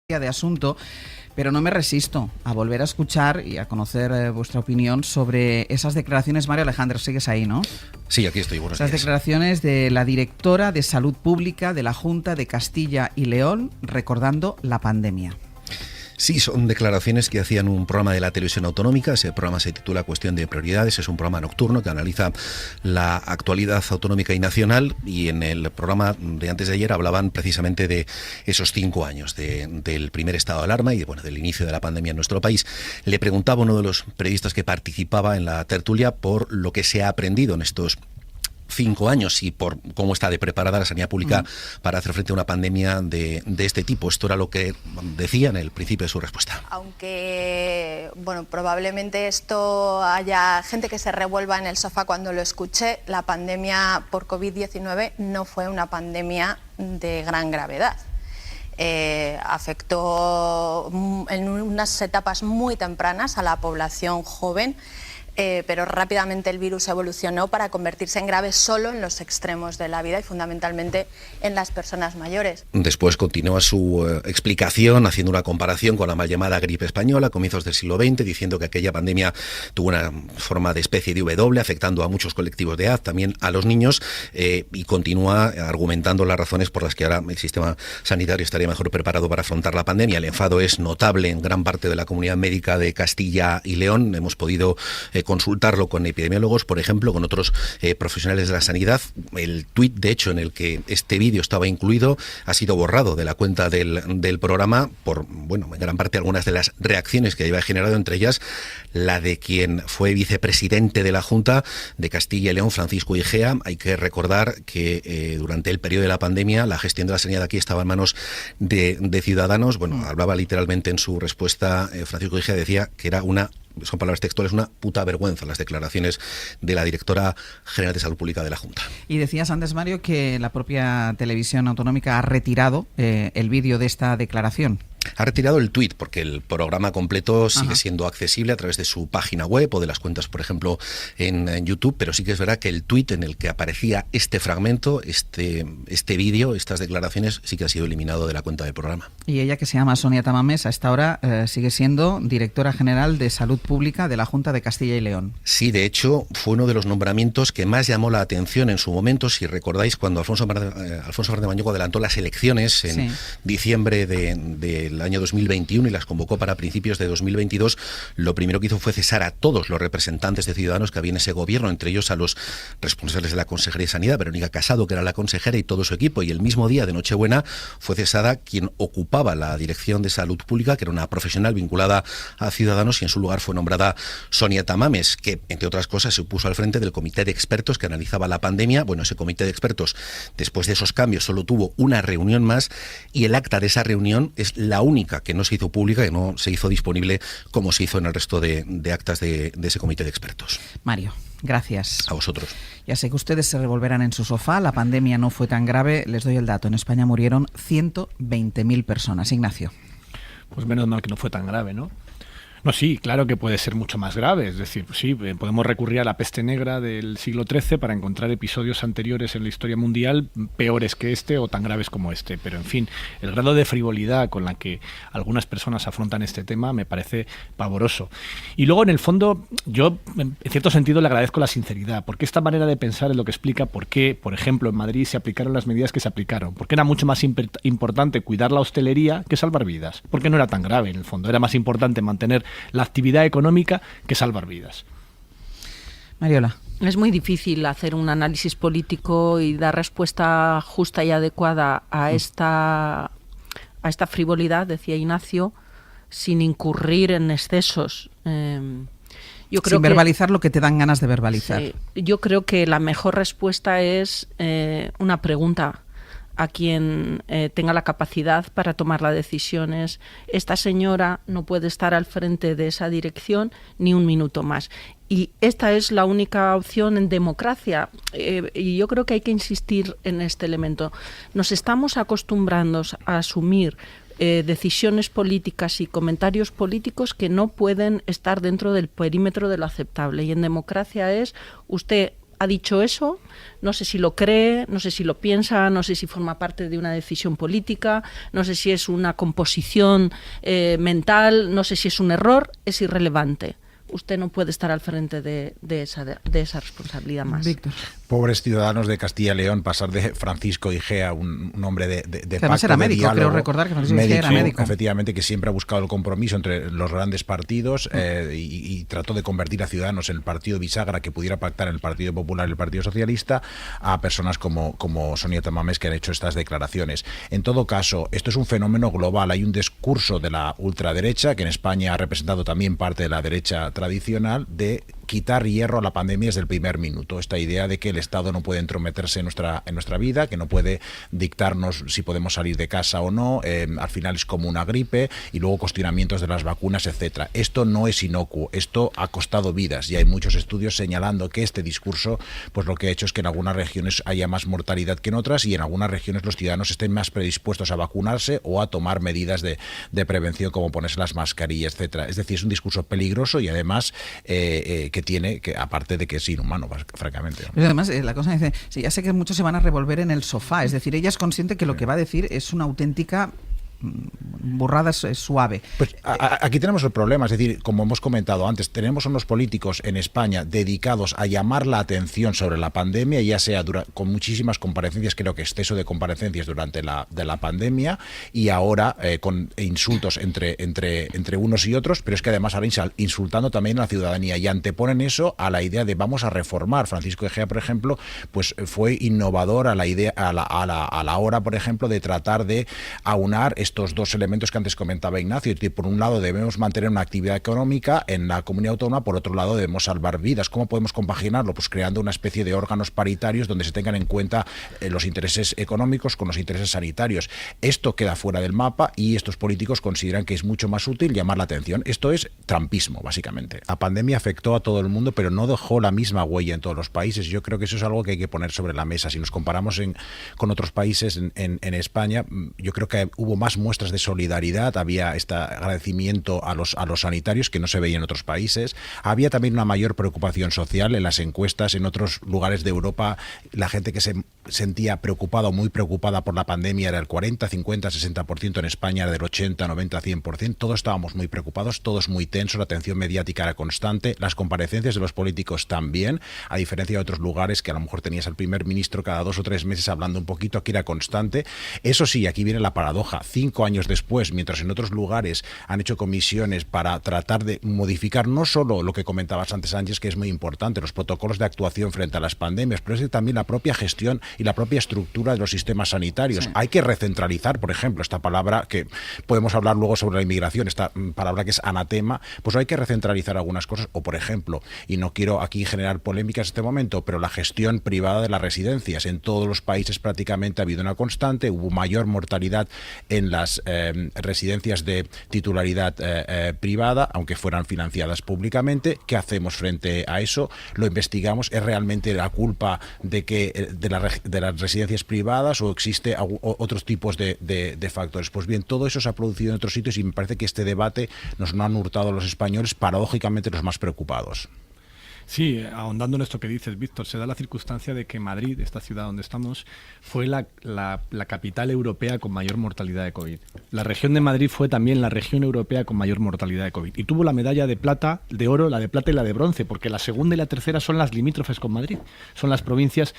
de asunto, pero no me resisto a volver a escuchar y a conocer vuestra opinión sobre esas declaraciones. Mario Alejandro, sigues ahí, ¿no? Sí, aquí estoy. Buenos días. Esas declaraciones de la directora de Salud Pública de la Junta de Castilla y León recordando la pandemia. Sí, son declaraciones que hacían un programa de la televisión autonómica. Ese programa se titula Cuestión de Prioridades. Es un programa nocturno que analiza la actualidad autonómica y nacional, y en el programa de antes de ayer hablaban precisamente de esos 5 años del primer estado de alarma y del inicio de la pandemia en nuestro país. Le preguntaba a uno de los periodistas que participaba en la tertulia por lo que se ha aprendido en estos 5 años y por cómo está de preparada la sanidad pública para hacer frente a una pandemia de este tipo. Esto era lo que decía en el principio de su respuesta. Aunque, probablemente esto haya gente que se revuelva en el sofá cuando lo escuche, la pandemia por COVID-19 no fue una pandemia de gran gravedad. Afectó en unas etapas muy tempranas a la población joven, pero rápidamente el virus evolucionó para convertirse en grave solo en los extremos de la vida y fundamentalmente en las personas mayores. Después continúa su explicación haciendo una comparación con la mal llamada gripe española a comienzos del siglo XX, diciendo que aquella pandemia tuvo una forma de especie de W, afectando a muchos colectivos de edad, también a los niños, y continúa argumentando las razones por las que ahora el sistema sanitario estaría mejor preparado para afrontar la pandemia. El enfado es notable en gran parte de la comunidad médica de Castilla y León. Hemos podido consultarlo con epidemiólogos, por ejemplo, con otros profesionales de la sanidad. El tuit, de hecho, en el que este vídeo estaba incluido, ha sido borrado de la cuenta del programa por, en gran parte algunas de las reacciones que había generado, entre ellas la de quien fue vicepresidente de la Junta de Castilla y León, Francisco Igea. Hay que recordar que durante el periodo de la pandemia la gestión de la sanidad aquí estaba en manos de ciudadanos. Hablaba literalmente en su respuesta, Francisco Igea decía que era son palabras textuales, una puta vergüenza las declaraciones de la directora general de Salud Pública de la Junta. Y decías antes, Mario, que la propia televisión autonómica ha retirado el vídeo de esta declaración. Ha retirado el tuit porque el programa completo sigue siendo accesible a través de su página web o de las cuentas, por ejemplo, en YouTube, pero sí que es verdad que el tuit en el que aparecía este fragmento, este vídeo, estas declaraciones, sí que ha sido eliminado de la cuenta del programa. Y ella, que se llama Sonia Tamames, a esta hora sigue siendo directora general de Salud Pública de la Junta de Castilla y León. Sí, de hecho, fue uno de los nombramientos que más llamó la atención en su momento. Si recordáis, cuando Alfonso Fernández Mañueco adelantó las elecciones en diciembre del año 2021 y las convocó para principios de 2022, lo primero que hizo fue cesar a todos los representantes de Ciudadanos que había en ese gobierno, entre ellos a los responsables de la Consejería de Sanidad, Verónica Casado, que era la consejera, y todo su equipo. Y el mismo día de Nochebuena fue cesada quien ocupaba la dirección de Salud Pública, que era una profesional vinculada a Ciudadanos, y en su lugar fue nombrada Sonia Tamames, que, entre otras cosas, se puso al frente del comité de expertos que analizaba la pandemia. Ese comité de expertos, después de esos cambios, solo tuvo una reunión más, y el acta de esa reunión es la única que no se hizo pública, que no se hizo disponible como se hizo en el resto de actas de ese comité de expertos. Mario, gracias. A vosotros. Ya sé que ustedes se revolverán en su sofá. La pandemia no fue tan grave. Les doy el dato. En España murieron 120.000 personas. Ignacio. Pues menos mal que no fue tan grave, ¿no? No, sí, claro que puede ser mucho más grave. Es decir, sí, podemos recurrir a la peste negra del siglo XIII para encontrar episodios anteriores en la historia mundial peores que este o tan graves como este. Pero, en fin, el grado de frivolidad con la que algunas personas afrontan este tema me parece pavoroso. Y luego, en el fondo, yo, en cierto sentido, le agradezco la sinceridad, porque esta manera de pensar es lo que explica por qué, por ejemplo, en Madrid se aplicaron las medidas que se aplicaron. Porque era mucho más importante cuidar la hostelería que salvar vidas. Porque no era tan grave, en el fondo. Era más importante mantener la actividad económica que salvar vidas. Mariola. Es muy difícil hacer un análisis político y dar respuesta justa y adecuada a esta frivolidad, decía Ignacio, sin incurrir en excesos. Yo creo sin verbalizar lo que te dan ganas de verbalizar. Sí, yo creo que la mejor respuesta es una pregunta a quien tenga la capacidad para tomar las decisiones. Esta señora no puede estar al frente de esa dirección ni un minuto más. Y esta es la única opción en democracia. Y yo creo que hay que insistir en este elemento. Nos estamos acostumbrando a asumir decisiones políticas y comentarios políticos que no pueden estar dentro del perímetro de lo aceptable. Y en democracia es usted ha dicho eso, no sé si lo cree, no sé si lo piensa, no sé si forma parte de una decisión política, no sé si es una composición mental, no sé si es un error, es irrelevante. Usted no puede estar al frente de esa responsabilidad más. Víctor. Pobres ciudadanos de Castilla y León, pasar de Francisco Igea, un hombre de además era médico, diálogo, creo recordar que Francisco Igea era médico. Efectivamente, que siempre ha buscado el compromiso entre los grandes partidos y trató de convertir a Ciudadanos en el partido bisagra que pudiera pactar en el Partido Popular y el Partido Socialista, a personas como Sonia Tamames, que han hecho estas declaraciones. En todo caso, esto es un fenómeno global. Hay un discurso de la ultraderecha, que en España ha representado también parte de la derecha tradicional, de quitar hierro a la pandemia desde el primer minuto. Esta idea de que el Estado no puede entrometerse en nuestra vida, que no puede dictarnos si podemos salir de casa o no, al final es como una gripe, y luego cuestionamientos de las vacunas, etcétera. Esto no es inocuo, esto ha costado vidas, y hay muchos estudios señalando que este discurso, pues lo que ha hecho es que en algunas regiones haya más mortalidad que en otras, y en algunas regiones los ciudadanos estén más predispuestos a vacunarse o a tomar medidas de prevención, como ponerse las mascarillas, etcétera. Es decir, es un discurso peligroso y además que tiene, que aparte de que es inhumano, francamente. Pero además, la cosa dice, sí, ya sé que muchos se van a revolver en el sofá, es decir, ella es consciente que lo que va a decir es una auténtica burrada suave. Pues aquí tenemos el problema, es decir, como hemos comentado antes, tenemos unos políticos en España dedicados a llamar la atención sobre la pandemia, ya sea con muchísimas comparecencias, creo que exceso de comparecencias durante la pandemia, y ahora con insultos entre unos y otros, pero es que además ahora insultando también a la ciudadanía, y anteponen eso a la idea de vamos a reformar. Francisco Igea, por ejemplo, pues fue innovador a la idea, a la hora, por ejemplo, de tratar de aunar estos dos elementos que antes comentaba Ignacio. Por un lado debemos mantener una actividad económica en la comunidad autónoma, por otro lado debemos salvar vidas. ¿Cómo podemos compaginarlo? Pues creando una especie de órganos paritarios donde se tengan en cuenta los intereses económicos con los intereses sanitarios. Esto queda fuera del mapa y estos políticos consideran que es mucho más útil llamar la atención. Esto es trumpismo, básicamente. La pandemia afectó a todo el mundo, pero no dejó la misma huella en todos los países. Yo creo que eso es algo que hay que poner sobre la mesa. Si nos comparamos con otros países en España, yo creo que hubo más muestras de solidaridad, había este agradecimiento a los sanitarios que no se veía en otros países, había también una mayor preocupación social en las encuestas. En otros lugares de Europa la gente que se sentía preocupada o muy preocupada por la pandemia era el 40, 50, 60%, en España era del 80, 90, 100%, todos estábamos muy preocupados, todos muy tensos, la atención mediática era constante, las comparecencias de los políticos también, a diferencia de otros lugares que a lo mejor tenías al primer ministro cada 2 o 3 meses hablando un poquito, aquí era constante. Eso sí, aquí viene la paradoja, 5 años después, mientras en otros lugares han hecho comisiones para tratar de modificar no solo lo que comentabas antes, Ángeles, que es muy importante, los protocolos de actuación frente a las pandemias, pero es también la propia gestión y la propia estructura de los sistemas sanitarios. Sí. Hay que recentralizar, por ejemplo, esta palabra que podemos hablar luego sobre la inmigración, esta palabra que es anatema, pues hay que recentralizar algunas cosas, o por ejemplo, y no quiero aquí generar polémicas en este momento, pero la gestión privada de las residencias. En todos los países prácticamente ha habido una constante, hubo mayor mortalidad en las residencias de titularidad privada, aunque fueran financiadas públicamente. ¿Qué hacemos frente a eso? Lo investigamos. ¿Es realmente la culpa de las residencias privadas o existe otros tipos de factores? Pues bien, todo eso se ha producido en otros sitios y me parece que este debate nos lo han hurtado los españoles, paradójicamente los más preocupados. Sí, ahondando en esto que dices, Víctor, se da la circunstancia de que Madrid, esta ciudad donde estamos, fue la capital europea con mayor mortalidad de COVID. La región de Madrid fue también la región europea con mayor mortalidad de COVID. Y tuvo la medalla de plata, de oro, la de plata y la de bronce, porque la segunda y la tercera son las limítrofes con Madrid. Son las provincias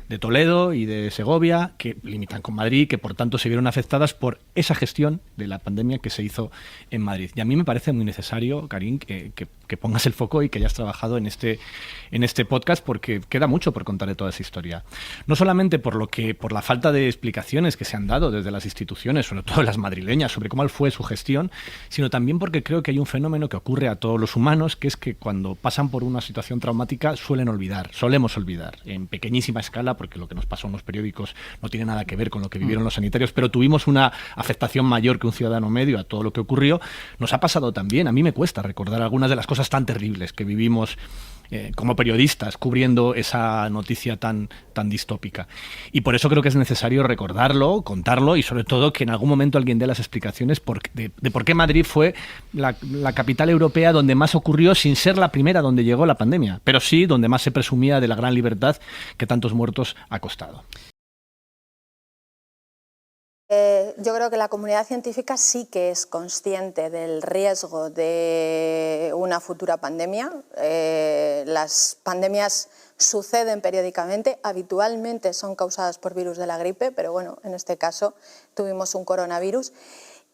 de Toledo y de Segovia que limitan con Madrid, que por tanto se vieron afectadas por esa gestión de la pandemia que se hizo en Madrid. Y a mí me parece muy necesario, Karin, que pongas el foco y que hayas trabajado en este podcast, porque queda mucho por contar de toda esa historia. No solamente por la falta de explicaciones que se han dado desde las instituciones, sobre todo las madrileñas, sobre cómo fue su gestión, sino también porque creo que hay un fenómeno que ocurre a todos los humanos, que es que cuando pasan por una situación traumática solemos olvidar, en pequeñísima escala, porque lo que nos pasó en los periódicos no tiene nada que ver con lo que vivieron los sanitarios, pero tuvimos una afectación mayor que un ciudadano medio a todo lo que ocurrió. Nos ha pasado también, a mí me cuesta recordar algunas de las cosas tan terribles que vivimos como periodistas cubriendo esa noticia tan distópica. Y por eso creo que es necesario recordarlo, contarlo y sobre todo que en algún momento alguien dé las explicaciones de por qué Madrid fue la capital europea donde más ocurrió sin ser la primera donde llegó la pandemia, pero sí donde más se presumía de la gran libertad que tantos muertos ha costado. Yo creo que la comunidad científica sí que es consciente del riesgo de una futura pandemia. Las pandemias suceden periódicamente, habitualmente son causadas por virus de la gripe, pero bueno, en este caso tuvimos un coronavirus.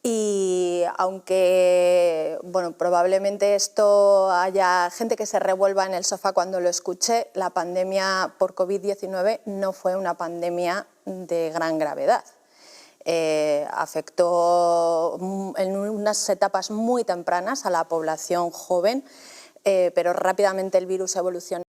Y aunque probablemente esto haya gente que se revuelva en el sofá cuando lo escuche, la pandemia por COVID-19 no fue una pandemia de gran gravedad. Afectó en unas etapas muy tempranas a la población joven, pero rápidamente el virus evolucionó.